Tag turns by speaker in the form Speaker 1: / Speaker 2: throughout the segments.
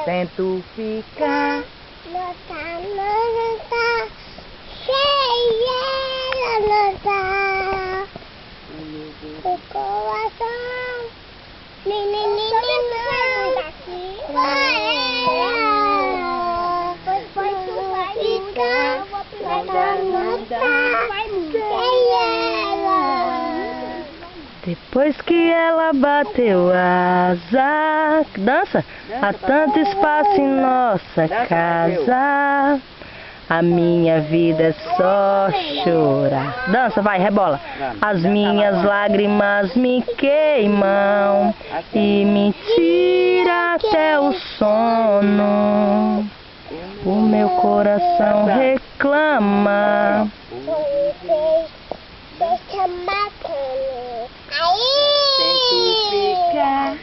Speaker 1: Tento ficar.
Speaker 2: Não tá cheia, não tá. O coração, menina,
Speaker 3: Depois que ela bateu asa, dança, há tanto espaço em nossa casa. A minha vida é só chorar. Dança, vai, rebola. As minhas lágrimas me queimam e me tira até o sono. O meu coração reclama.
Speaker 2: deixa matando.
Speaker 1: Tento ficar.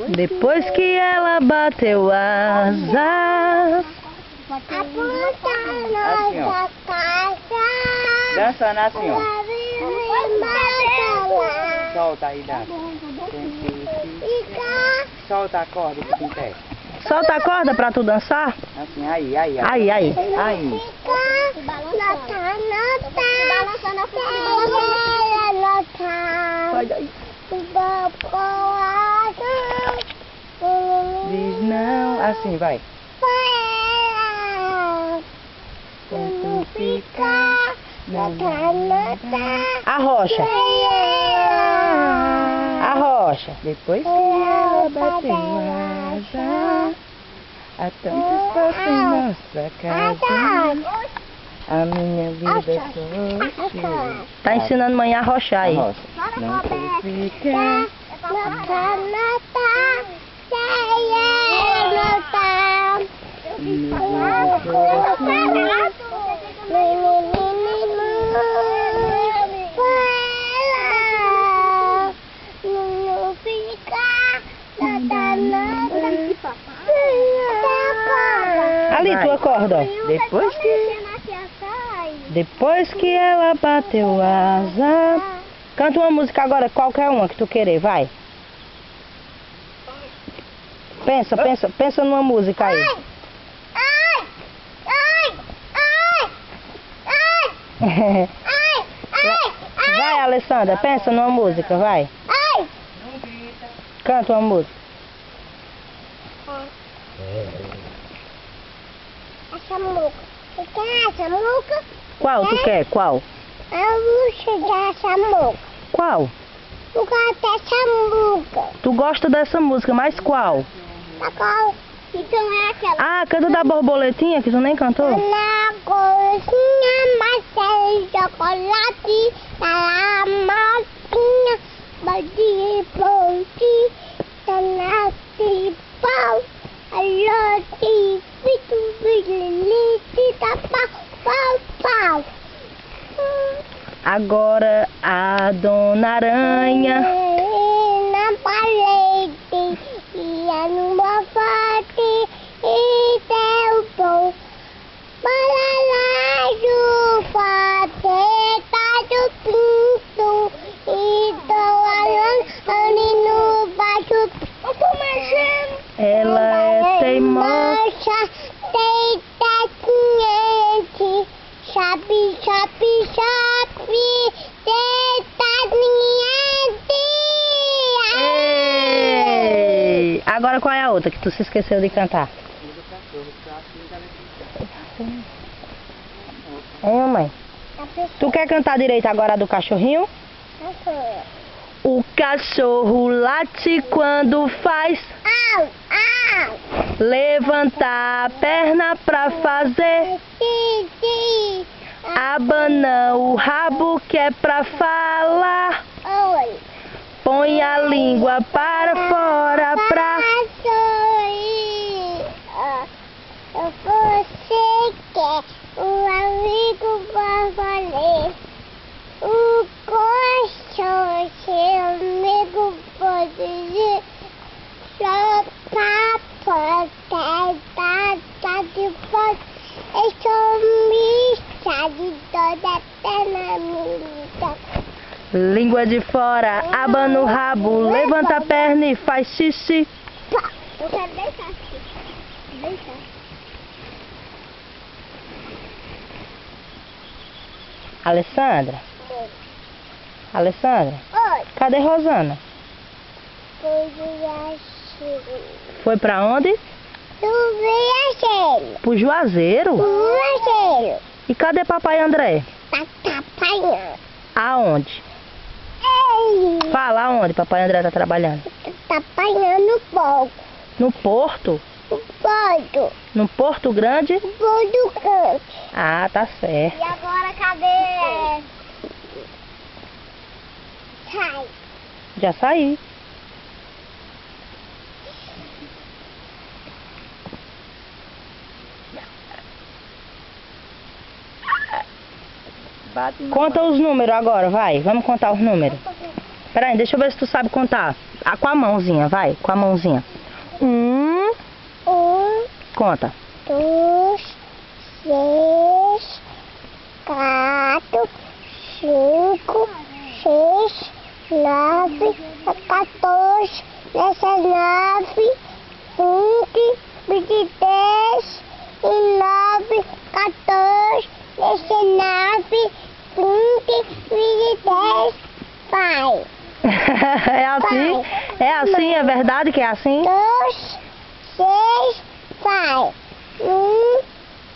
Speaker 3: Depois que ela bateu asas.
Speaker 1: Assim, ó. Dançando assim, ó. Solta aí, dança. Solta a corda que tem pé.
Speaker 3: Solta a corda pra tu dançar.
Speaker 1: Assim, aí. Aí.
Speaker 3: Aí.
Speaker 1: Pode aí. Diz não. Assim, vai. Tento ficar.
Speaker 3: Arrocha. Arrocha.
Speaker 1: Depois que ela bateu asa, há tanto espaço em nossa casa. A minha vida é só chora.
Speaker 3: Tá ensinando mãe a arrochar aí.
Speaker 1: Arrocha. Não sei ficar.
Speaker 3: Ali tua corda, ó. Depois que ela bateu asa. Canta uma música agora, qualquer uma que tu querer, vai. Pensa numa música aí. Vai, Alessandra, pensa numa música, vai. Canta uma música.
Speaker 2: Essa muca. Você quer essa muca?
Speaker 3: Qual tu quer? Qual?
Speaker 2: Eu vou chegar essa muca.
Speaker 3: Qual?
Speaker 2: Eu gosto dessa muca.
Speaker 3: Tu gosta dessa música, mas qual?
Speaker 2: Tá qual? Então é aquela.
Speaker 3: Ah, canta da borboletinha que tu nem cantou?
Speaker 2: Na cozinha, maçã e chocolate. Na massinha, bode ponte. Na pau. Alote, fitu, bilhete, pau.
Speaker 3: Agora a Dona Aranha
Speaker 2: Na palete, ia numa fate, e deu bom. Para lá do fate, do pinto, e tô ali no baixo.
Speaker 3: ela é teimosa.
Speaker 2: Deita quente, chape, deita quente.
Speaker 3: Ei! Agora qual é a outra que tu se esqueceu de cantar? Hein, mamãe? Tu quer cantar direito agora a do cachorrinho? O cachorro late quando faz levantar a perna pra fazer, abana o rabo que é pra falar, põe a língua para fora pra...
Speaker 2: Você quer um amigo pra valer? perna minha.
Speaker 3: Língua de fora, aba no rabo, levanta a perna e faz xixi.
Speaker 2: Pá. Eu quero deitar aqui. Deitar.
Speaker 3: Alessandra, Alessandra,
Speaker 2: Oi.
Speaker 3: cadê Rosana?
Speaker 2: Foi viajando.
Speaker 3: Foi pra onde?
Speaker 2: Tu viajando.
Speaker 3: Pro Juazeiro?
Speaker 2: Viajando.
Speaker 3: E cadê papai André?
Speaker 2: Tá atrapalhando.
Speaker 3: Aonde?
Speaker 2: Ei.
Speaker 3: Fala aonde papai André tá trabalhando?
Speaker 2: Tá apanhando um pouco.
Speaker 3: No Porto?
Speaker 2: Um pouco.
Speaker 3: No Porto Grande?
Speaker 2: Um pouco do canto.
Speaker 3: Ah, tá certo.
Speaker 2: E agora cadê? Sai.
Speaker 3: Já saí.
Speaker 1: Bate na
Speaker 3: Conta os números agora, vai. Vamos contar os números. Peraí, deixa eu ver se tu sabe contar. Ah, com a mãozinha, vai. Com a mãozinha. 1, conta.
Speaker 2: 2, 6, 4, 5, 6, 9, 14, 19, 20, 23, 9, 14, 19, 20, 23, vai.
Speaker 3: É assim? É assim? É verdade que é assim?
Speaker 2: 2, 6, vai. 1,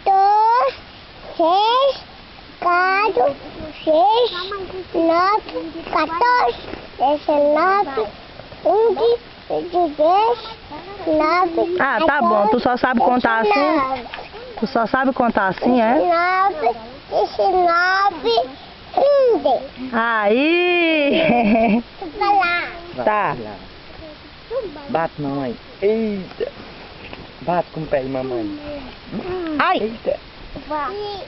Speaker 2: 2, 6, 4, 6, 9, 14, 19, 20, 23, 9,
Speaker 3: Ah, tá bom. Tu só sabe contar assim? Tu só sabe contar assim, é?
Speaker 2: 19, 19, 20.
Speaker 3: Aí!
Speaker 2: Vai lá.
Speaker 3: Tá.
Speaker 1: Bate, mamãe. Eita. Bate com o pé de mamãe.
Speaker 3: Ai!
Speaker 1: Eita.
Speaker 2: Vai.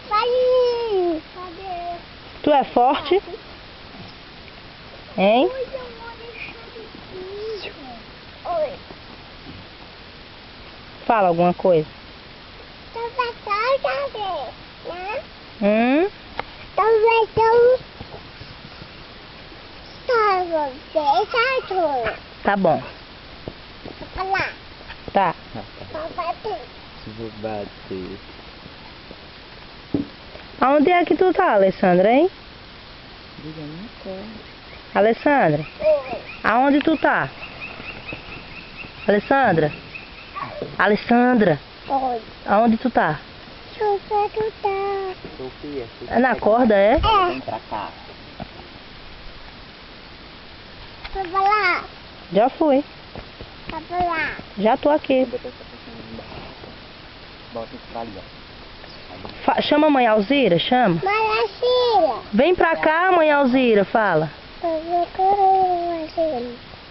Speaker 2: Vai. Cadê?
Speaker 3: Tu é forte? Hein?
Speaker 2: Oi.
Speaker 3: Fala alguma coisa.
Speaker 2: Tô passando, né?
Speaker 3: 1,
Speaker 2: Tô vendo. Tá, você tá.
Speaker 3: tá bom.
Speaker 2: Vai lá.
Speaker 3: Tá.
Speaker 2: Vai bater.
Speaker 1: Vou bater.
Speaker 3: Aonde é que tu tá, Alessandra, hein?
Speaker 1: Diga, não quero.
Speaker 3: Alessandra,
Speaker 2: Oi.
Speaker 3: aonde tu tá? Alessandra? Alessandra,
Speaker 2: Oi.
Speaker 3: aonde tu tá?
Speaker 2: Sofia, tu tá.
Speaker 1: Sofia,
Speaker 3: É na corda, é?
Speaker 1: vem pra cá.
Speaker 2: Vai lá.
Speaker 3: Já fui.
Speaker 2: Vai lá.
Speaker 3: Já tô aqui.
Speaker 1: Bota isso pra ali, ó.
Speaker 3: Chama a mãe Alzira, chama.
Speaker 2: Malacira.
Speaker 3: Vem pra cá, mãe Alzira, fala.
Speaker 2: Malacira.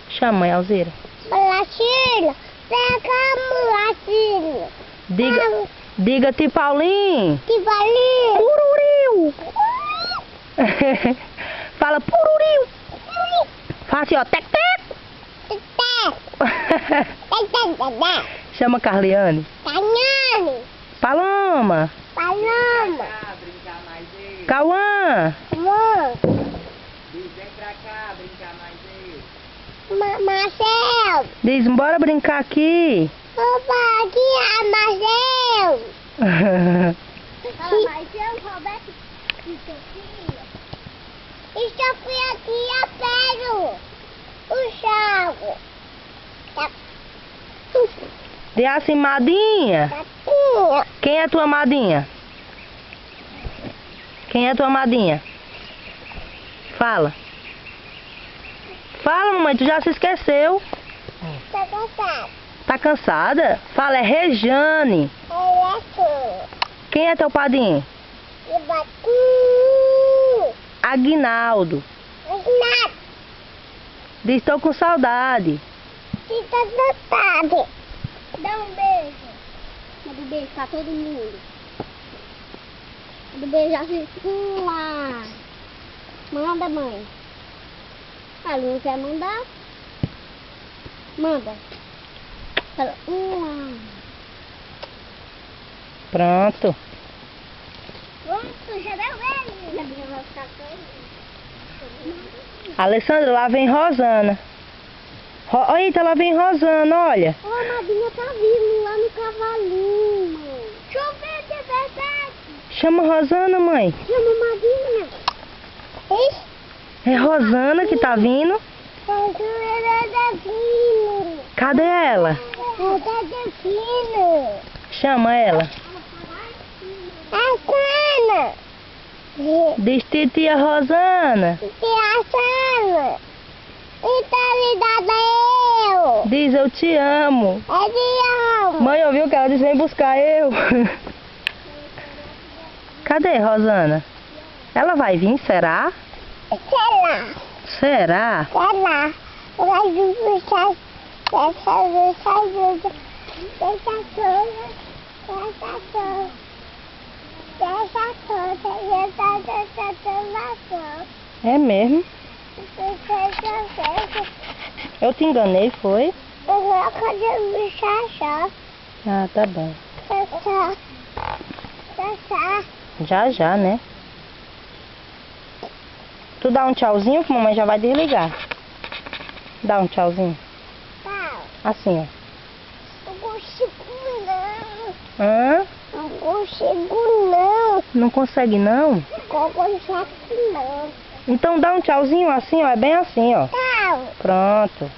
Speaker 3: Chama, mãe Alzira.
Speaker 2: Malacira. Vem cá, Malacira.
Speaker 3: Diga, tio Paulinho.
Speaker 2: Que valeu.
Speaker 3: Pururiu. Fala pururiu. Fala assim, ó, tec, tec. Chama Carliane.
Speaker 2: Tanhane.
Speaker 3: Paloma.
Speaker 2: Paloma.
Speaker 3: Cauã.
Speaker 2: Mãe.
Speaker 1: Vem pra cá, brincar mais aí.
Speaker 2: Marcel.
Speaker 3: Diz, bora brincar aqui.
Speaker 2: Opa, aqui é Marcel. Marcel, Roberto. E Sofia aqui eu pego o chavo. Tá.
Speaker 3: Diz assim, Madinha.
Speaker 2: Tatinha.
Speaker 3: Quem é tua madinha? Quem é tua madinha? Fala. Fala, mamãe, tu já se esqueceu.
Speaker 2: Tá cansado.
Speaker 3: Tá cansada? Fala, é Rejane.
Speaker 2: É assim.
Speaker 3: Quem é teu padrinho?
Speaker 2: E bati.
Speaker 3: Aguinaldo.
Speaker 2: Nada.
Speaker 3: Diz, tô com saudade.
Speaker 2: Se tá cansado. Dá um beijo. Manda um beijo pra todo mundo. Manda um beijo assim. Manda, mãe. A Lu não quer mandar? Manda. Fala,
Speaker 3: Pronto.
Speaker 2: Pronto, já deu ele. A minha vai ficar
Speaker 3: Alessandra, lá vem Rosana. Eita, lá vem Rosana, olha.
Speaker 2: Ó, a Madinha tá vindo lá no cavalinho. Deixa eu ver se é verdade.
Speaker 3: Chama Rosana, mãe.
Speaker 2: Chama a Madinha.
Speaker 3: É Rosana que tá vindo.
Speaker 2: Tá vindo.
Speaker 3: Cadê ela?
Speaker 2: Tá vindo.
Speaker 3: Chama ela.
Speaker 2: A Sana.
Speaker 3: Diz titia Rosana.
Speaker 2: A Sana. E tá ligada eu.
Speaker 3: Diz eu te amo.
Speaker 2: É de amo.
Speaker 3: Mãe ouviu que ela disse vem buscar eu. Cadê Rosana? Ela vai vir, será?
Speaker 2: Sei lá.
Speaker 3: Será?
Speaker 2: Sei lá. Vai puxar.
Speaker 3: É mesmo? Eu te enganei, foi? Ah, tá bom. Já, né? Tu dá um tchauzinho que a mamãe já vai desligar. Dá um tchauzinho. Assim, ó.
Speaker 2: Não consigo não.
Speaker 3: Hã?
Speaker 2: Não consigo não.
Speaker 3: Não consegue não?
Speaker 2: Não consigo não.
Speaker 3: Então dá um tchauzinho assim, ó. É bem assim, ó.
Speaker 2: Tchau.
Speaker 3: Pronto.